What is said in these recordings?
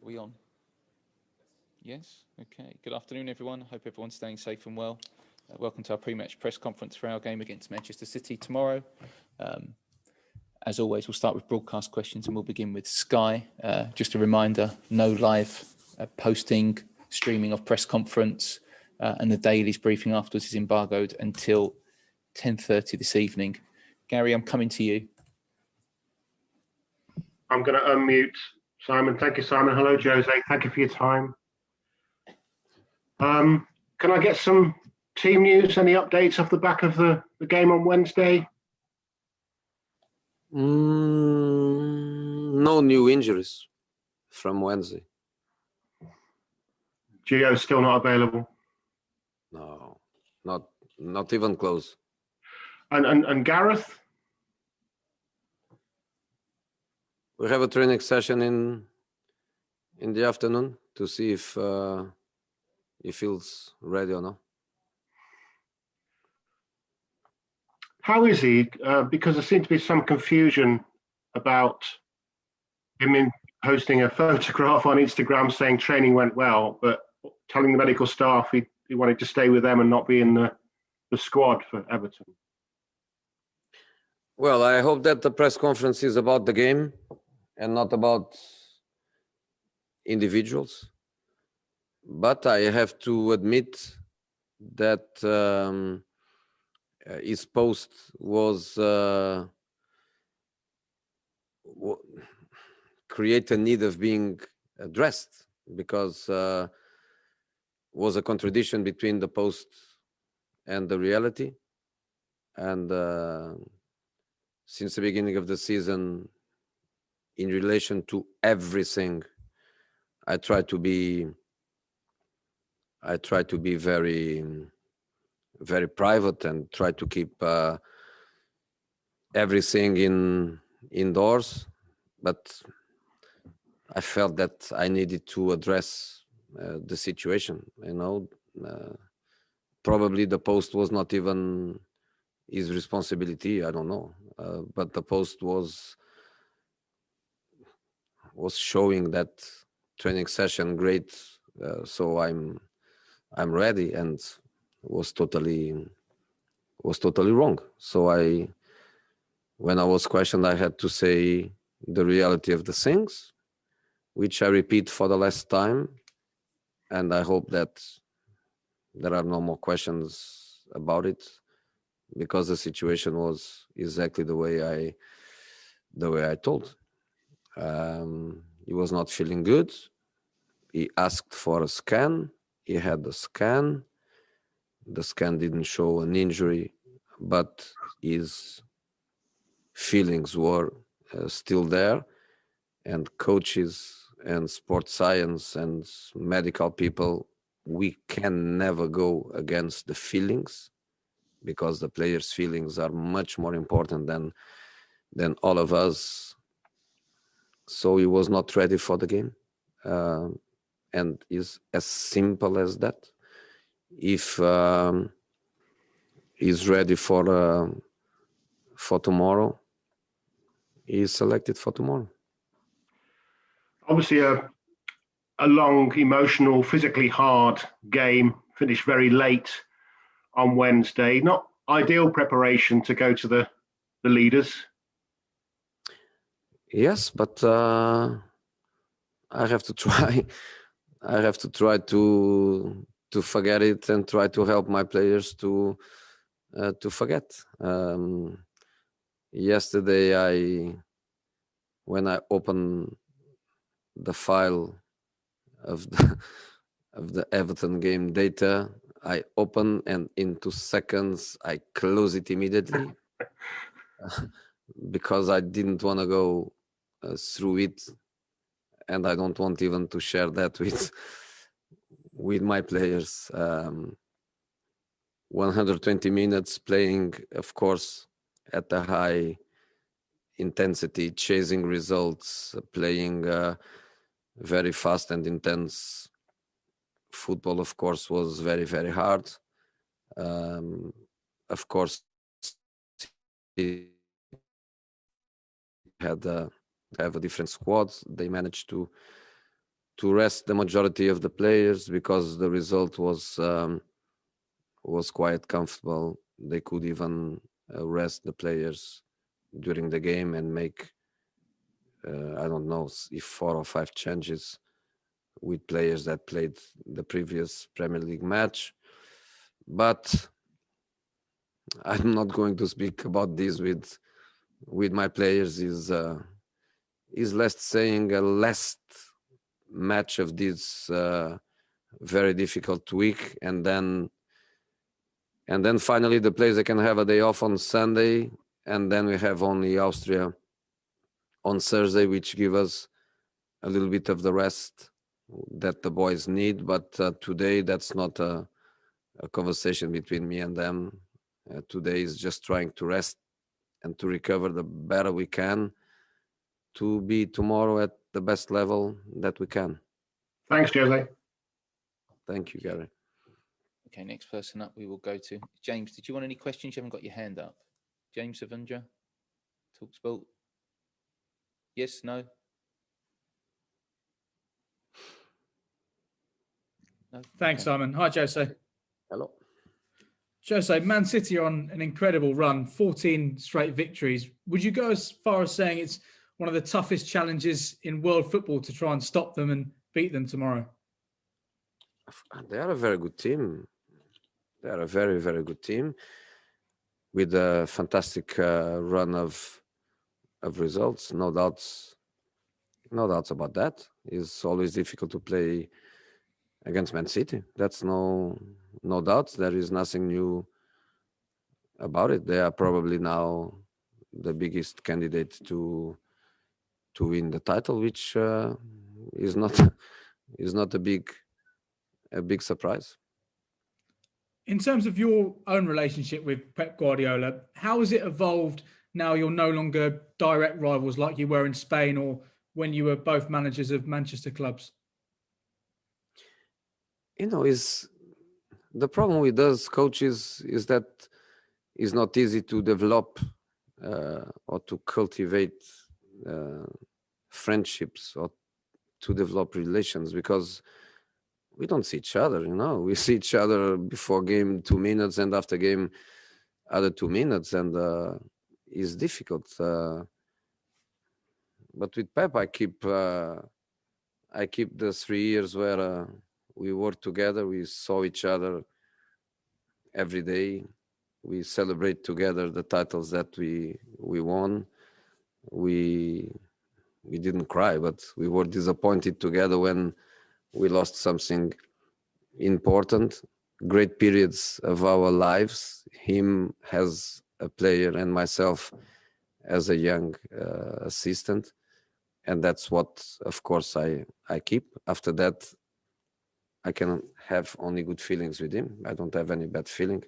Are we on? Yes? Okay. Good afternoon, everyone. Hope everyone's staying safe and well. Welcome to our pre-match press conference for our game against Manchester City tomorrow. As always, we'll start with broadcast questions and we'll begin with Sky. Just a reminder, no live posting, streaming of press conference, and the Daily's briefing afterwards is embargoed until 10:30 this evening. Gary, I'm coming to you. I'm going to unmute Simon. Thank you, Simon. Hello, Jose. Thank you for your time. Can I get some team news, any updates off the back of the game on Wednesday? No new injuries from Wednesday. Gio's still not available? No, not even close. And Gareth? We have a training session in the afternoon to see if he feels ready or not. How is he? Because there seems to be some confusion about him posting a photograph on Instagram saying training went well, but telling the medical staff he wanted to stay with them and not be in the squad for Everton. Well, I hope that the press conference is about the game and not about individuals. But I have to admit that his post was create a need of being addressed, because was a contradiction between the post and the reality. And since the beginning of the season, in relation to everything, I try to be very, very private and try to keep everything indoors. But I felt that I needed to address the situation. Probably the post was not even his responsibility. I don't know, but the post was showing that training session great. So I'm ready, and was totally wrong. So when I was questioned, I had to say the reality of the things, which I repeat for the last time, and I hope that there are no more questions about it, because the situation was exactly the way I told. He was not feeling good. He asked for a scan. He had the scan. The scan didn't show an injury, but his feelings were still there. And coaches and sports science and medical people, we can never go against the feelings, because the players' feelings are much more important than all of us. So he was not ready for the game, and it's as simple as that. If he's ready for tomorrow, he's selected for tomorrow. Obviously, a long, emotional, physically hard game. Finished very late on Wednesday. Not ideal preparation to go to the leaders. Yes, but I have to try. I have to try to forget it and try to help my players to forget. Yesterday, when I opened the file of the Everton game data, I open, and in 2 seconds I close it immediately because I didn't want to go through it, and I don't want even to share that with my players. 120 minutes playing, of course, at a high intensity, chasing results, playing very fast and intense football, of course, was very, very hard. Of course, he had have a different squad. They managed to rest the majority of the players because the result was quite comfortable. They could even rest the players during the game and make I don't know if 4 or 5 changes with players that played the previous Premier League match. But I'm not going to speak about this with my players. Is less saying a last match of this very difficult week, and then finally the players can have a day off on Sunday, and then we have only Austria on Thursday, which give us a little bit of the rest that the boys need. But today that's not a conversation between me and them. Today is just trying to rest and to recover the better we can to be tomorrow at the best level that we can. Thanks, Jose. Thank you, Gary. Okay, next person up we will go to. James, did you want any questions? You haven't got your hand up. James Savundra, TalkSport. Yes, no? No? Thanks, Okay. Simon. Hi, Jose. Hello. Jose, Man City are on an incredible run, 14 straight victories. Would you go as far as saying it's one of the toughest challenges in world football to try and stop them and beat them tomorrow? They are a very good team. They are a very, very good team with a fantastic run of results. No doubts about that. It's always difficult to play against Man City. That's no doubt. There is nothing new about it. They are probably now the biggest candidate to win the title, which is not a big surprise. In terms of your own relationship with Pep Guardiola, how has it evolved now you're no longer direct rivals like you were in Spain or when you were both managers of Manchester clubs? Is the problem with us coaches is that it's not easy to develop or to cultivate friendships or to develop relations because we don't see each other. We see each other before game 2 minutes and after game other 2 minutes, and it's difficult. But with Pep, I keep the 3 years where we worked together. We saw each other every day. We celebrate together the titles that we won. We didn't cry, but we were disappointed together when we lost something important. Great periods of our lives, him as a player and myself as a young assistant. And that's what, of course, I keep. After that, I can have only good feelings with him. I don't have any bad feeling.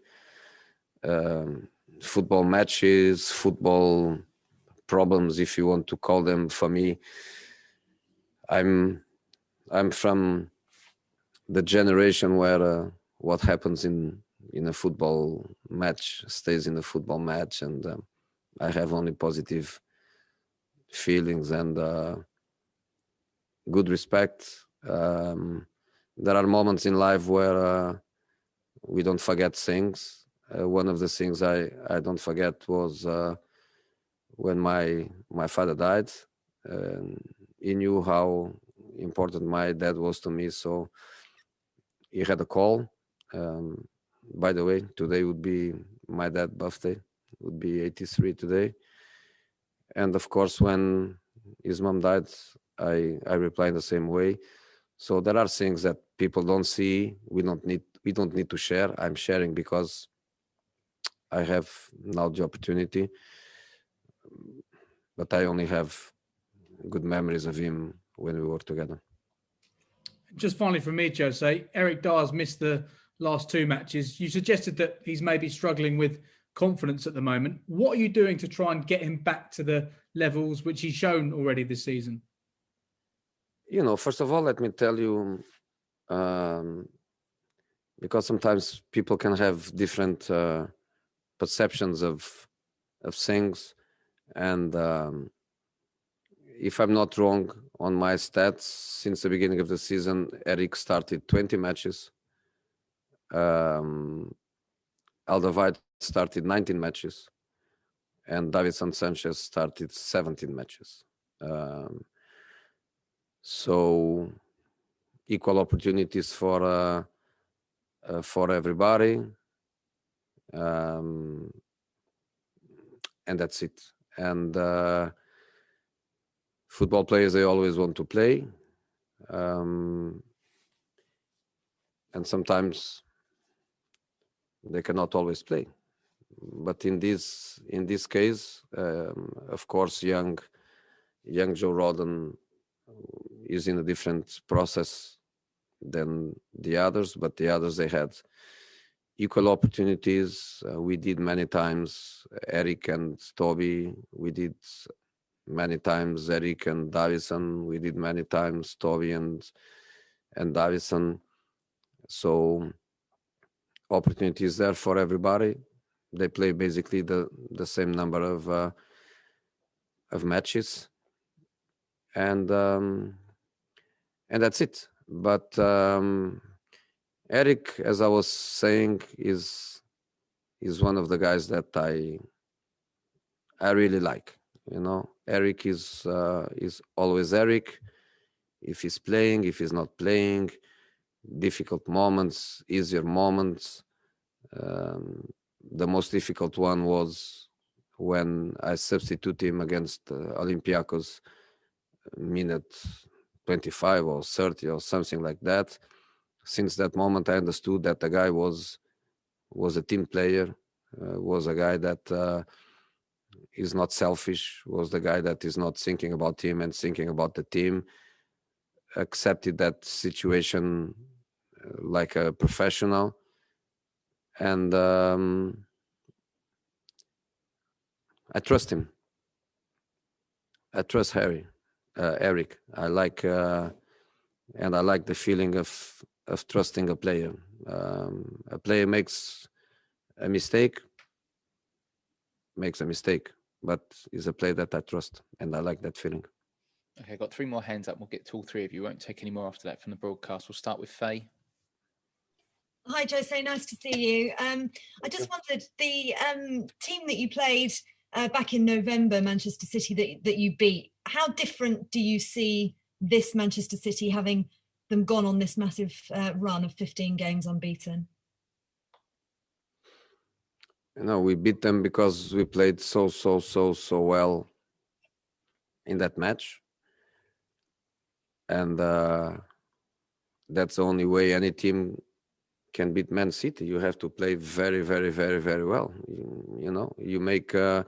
Football matches, football problems, if you want to call them, for me, I'm from the generation where what happens in a football match stays in a football match, and I have only positive feelings and good respect. There are moments in life where we don't forget things. One of the things I don't forget was when my father died. He knew how important my dad was to me, so he had a call. By the way, today would be my dad's birthday. Would be 83 today. And of course, when his mom died, I replied the same way. So there are things that people don't see. We don't need to share. I'm sharing because I have now the opportunity. But I only have good memories of him when we worked together. Just finally from me, Jose, Eric Dyer's missed the last 2 matches. You suggested that he's maybe struggling with confidence at the moment. What are you doing to try and get him back to the levels which he's shown already this season? First of all, let me tell you, because sometimes people can have different perceptions of things, and if I'm not wrong on my stats, since the beginning of the season, Eric started 20 matches. Alderweireld started 19 matches. And Davinson Sanchez started 17 matches. So equal opportunities for everybody. And that's it. And football players, they always want to play. And sometimes they cannot always play. But in this case, of course, young Joe Rodon is in a different process than the others, but the others, they had equal opportunities. We did many times, Eric and Toby. We did many times, Eric and Davinson. We did many times, Toby and Davinson. So opportunities there for everybody. They play basically the same number of matches, and that's it. But Eric, as I was saying, is one of the guys that I really like. You know, Eric is always Eric. If he's playing, if he's not playing, difficult moments, easier moments. The most difficult one was when I substituted him against Olympiacos, minute 25 or 30 or something like that. Since that moment, I understood that the guy was a team player, was a guy that is not selfish, was the guy that is not thinking about him and thinking about the team, accepted that situation like a professional. And I trust him. I trust Eric. I like, and I like the feeling of trusting a player. A player makes a mistake, but is a player that I trust, and I like that feeling. Okay, I've got 3 more hands up. We'll get to all 3 of you. Won't take any more after that from the broadcast. We'll start with Faye. Hi, Jose. Nice to see you. I just wondered, the team that you played back in November, Manchester City, that you beat, how different do you see this Manchester City, having them gone on this massive run of 15 games unbeaten? You know, we beat them because we played so well in that match. And that's the only way any team can beat Man City. You have to play very well. You know, you make a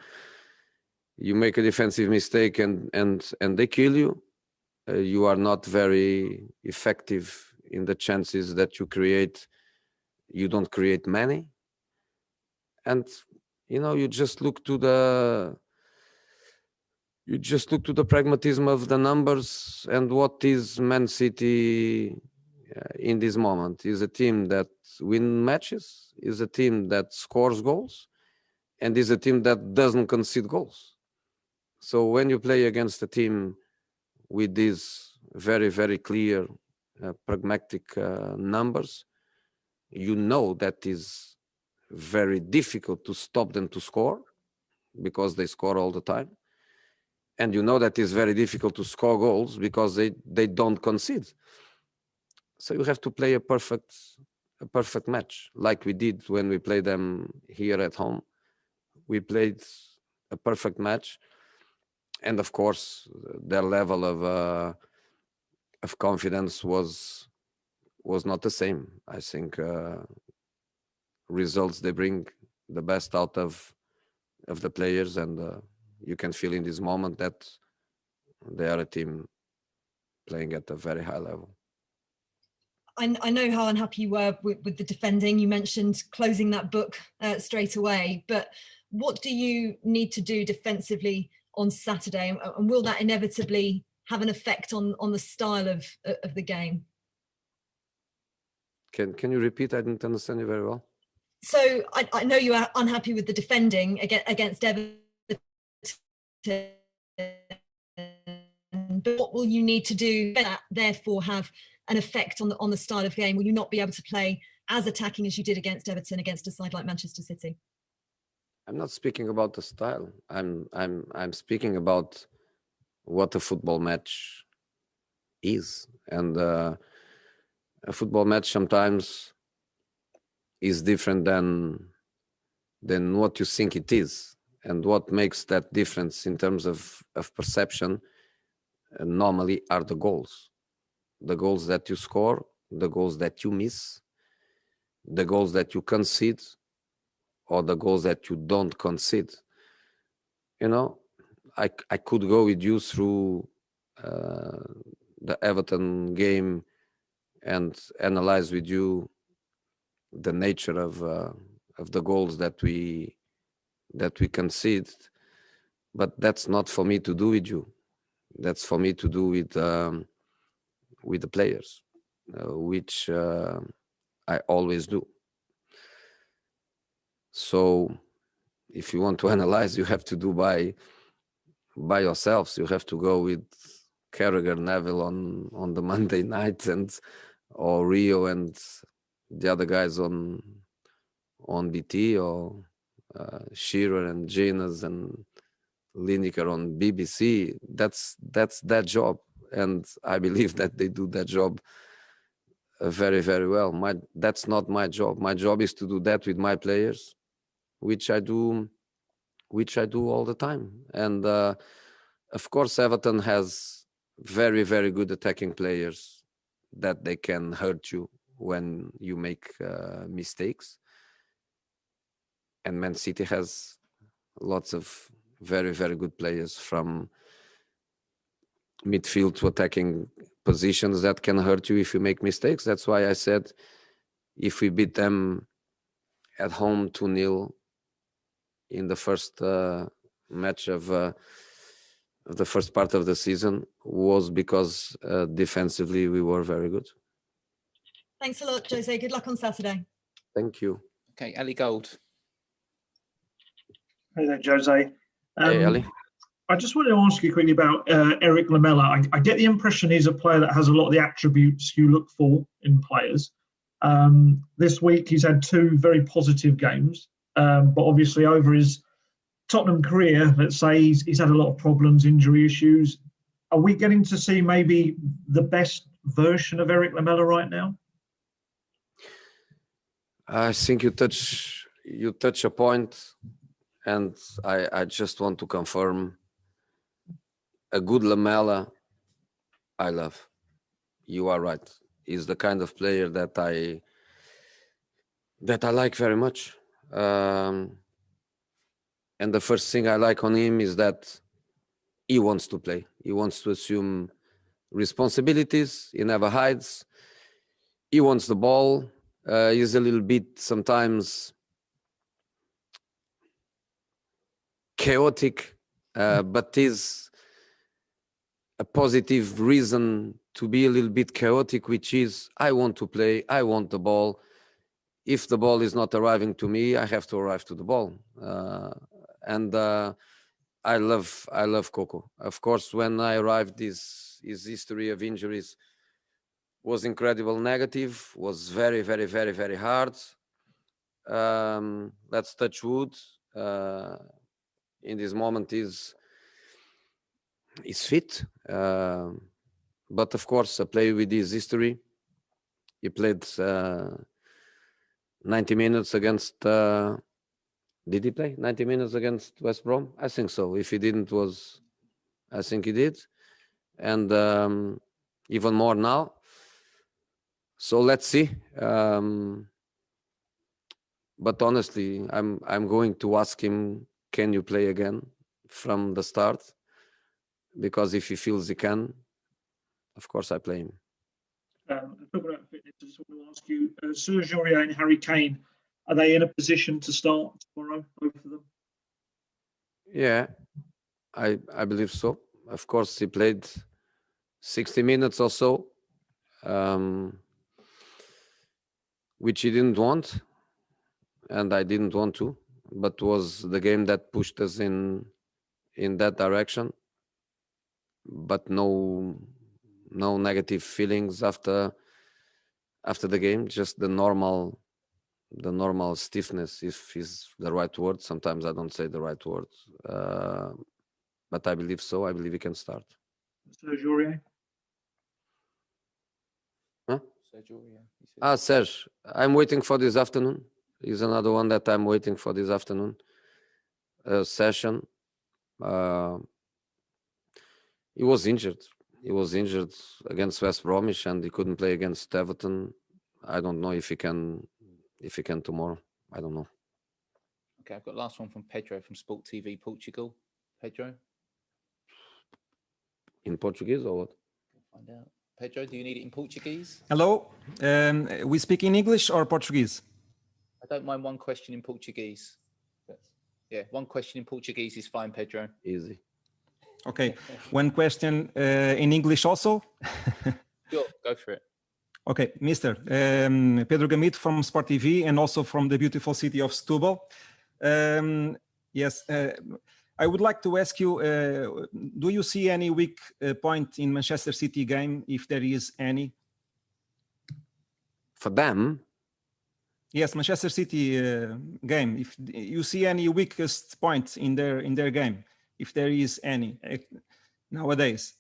defensive mistake and they kill you. You are not very effective in the chances that you create. You don't create many, and you know, you just look to the pragmatism of the numbers. And what is Man City in this moment? Is a team that wins matches, is a team that scores goals, and is a team that doesn't concede goals. So when you play against a team with these very clear pragmatic numbers, you know that is very difficult to stop them to score, because they score all the time. And you know that it's very difficult to score goals because they don't concede. So you have to play a perfect match, like we did when we played them here at home. We played a perfect match, and of course, their level of confidence was not the same. I think results, they bring the best out of the players, and you can feel in this moment that they are a team playing at a very high level. I know how unhappy you were with the defending. You mentioned closing that book straight away, but what do you need to do defensively on Saturday, and will that inevitably have an effect on the style of the game? Can you repeat? I didn't understand you very well. So I know you are unhappy with the defending against Everton. But what will you need to do that therefore have an effect on the style of game? Will you not be able to play as attacking as you did against Everton, against a side like Manchester City? I'm not speaking about the style. I'm speaking about what a football match is, and a football match sometimes is different than what you think it is, and what makes that difference in terms of perception normally are the goals that you score, the goals that you miss, the goals that you concede, or the goals that you don't concede. You know, I could go with you through the Everton game and analyze with you the nature of the goals that we concede, but that's not for me to do with you. That's for me to do with the players, which I always do. So if you want to analyze, you have to do by yourselves. You have to go with Carragher, Neville on the Monday night, or Rio and the other guys on BT, or Shearer and Janus and Lineker on BBC. That's that job, and I believe that they do that job very, very well. That's not my job. My job is to do that with my players, which I do all the time. And of course, Everton has very, very good attacking players that they can hurt you when you make mistakes. And Man City has lots of very, very good players from midfield to attacking positions that can hurt you if you make mistakes. That's why I said if we beat them at home 2-0 in the first match of the first part of the season, was because defensively we were very good. Thanks a lot, Jose. Good luck on Saturday. Thank you. Okay, Ali Gold. Hey there, Jose. Hey, Ali. I just wanted to ask you quickly about Eric Lamela. I get the impression he's a player that has a lot of the attributes you look for in players. This week he's had 2 very positive games, but obviously over his Tottenham career, let's say, he's had a lot of problems, injury issues. Are we getting to see maybe the best version of Eric Lamela right now? I think you touch a point, and I just want to confirm a good Lamela. I love. You are right. He's the kind of player that I like very much. And the first thing I like on him is that he wants to play. He wants to assume responsibilities. He never hides. He wants the ball. He's a little bit sometimes chaotic, but is a positive reason to be a little bit chaotic, which is I want to play. I want the ball. If the ball is not arriving to me, I have to arrive to the ball. And I love Coco. Of course, when I arrived, his history of injuries was incredible, negative, was very, very, very, very hard. Let's touch wood. In this moment, is fit. But of course, a player with his history, he played 90 minutes against... did he play 90 minutes against West Brom? I think so. If he didn't, I think he did. And even more now. So let's see. But honestly, I'm going to ask him, can you play again from the start? Because if he feels he can, of course I play him. Talking about fitness, I just want to ask you, Sergio and Harry Kane, are they in a position to start tomorrow, both of them? Yeah, I believe so. Of course, he played 60 minutes or so, which he didn't want, and I didn't want to, but was the game that pushed us in that direction. but no negative feelings after the game. Just the normal stiffness, if is the right word. Sometimes I don't say the right word, but I believe so. I believe he can start. Sergio. Huh? Sergio, yeah. Serge, I'm waiting for this afternoon. He's another one that I'm waiting for this afternoon session. He was injured. He was injured against West Bromwich, and he couldn't play against Everton. I don't know if he can tomorrow. I don't know. Okay, I've got last one from Pedro from Sport TV Portugal. Pedro? In Portuguese or what? Find out. Pedro, do you need it in Portuguese? Hello. We speak in English or Portuguese? I don't mind one question in Portuguese. Yeah, one question in Portuguese is fine, Pedro. Easy. Okay. One question in English also? Sure, go for it. Okay, Mr. Pedro Gamito from Sport TV and also from the beautiful city of Setúbal. Yes, I would like to ask you, do you see any weak point in Manchester City game, if there is any? For them? Yes, Manchester City game. If you see any weakest point in their game, if there is any nowadays.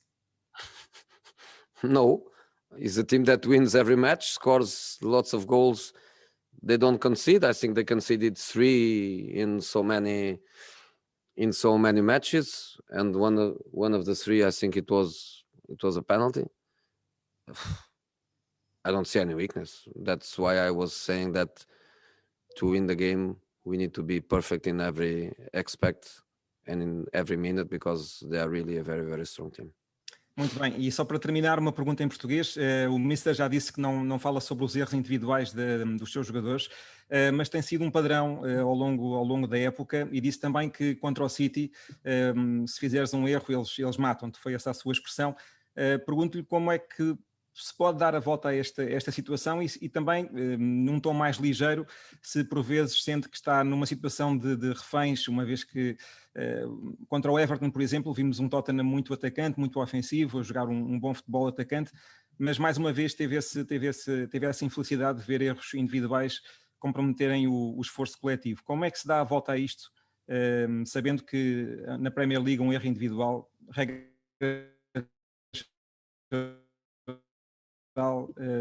No, it's a team that wins every match, scores lots of goals. They don't concede. I think they conceded 3 in so many matches, and one of the 3, I think it was a penalty. I don't see any weakness. That's why I was saying that to win the game, we need to be perfect in every aspect and in every minute, because they are really a very, very strong team. Muito bem, e só para terminar, uma pergunta em português. O Mister já disse que não fala sobre os erros individuais dos seus jogadores, mas tem sido um padrão ao longo da época, e disse também que contra o City, se fizeres um erro, eles matam-te. Foi essa a sua expressão. Pergunto-lhe como é que se pode dar a volta a esta situação e também, num tom mais ligeiro, se por vezes sente que está numa situação de reféns, uma vez que contra o Everton, por exemplo, vimos um Tottenham muito atacante, muito ofensivo, a jogar um bom futebol atacante, mas mais uma vez teve essa infelicidade de ver erros individuais comprometerem o esforço coletivo. Como é que se dá a volta a isto, sabendo que na Premier League um erro individual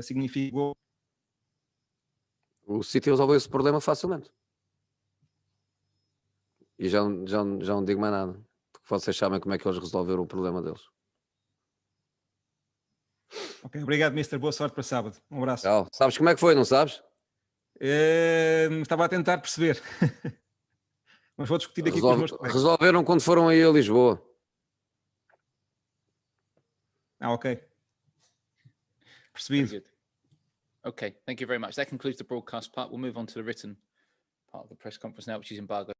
significa gol? O City resolveu esse problema facilmente. E já não digo mais nada, porque vocês sabem como é que eles resolveram o problema deles. Ok, obrigado, Mister. Boa sorte para sábado. Um abraço. Tchau. Sabes como é que foi, não sabes? Estava a tentar perceber. Mas vou discutir aqui com os meus colegas. Resolveram quando foram aí a Lisboa. Ok. Percebido. Okay, thank you very much. That concludes the broadcast part. We'll move on to the written part of the press conference now, which is embargo.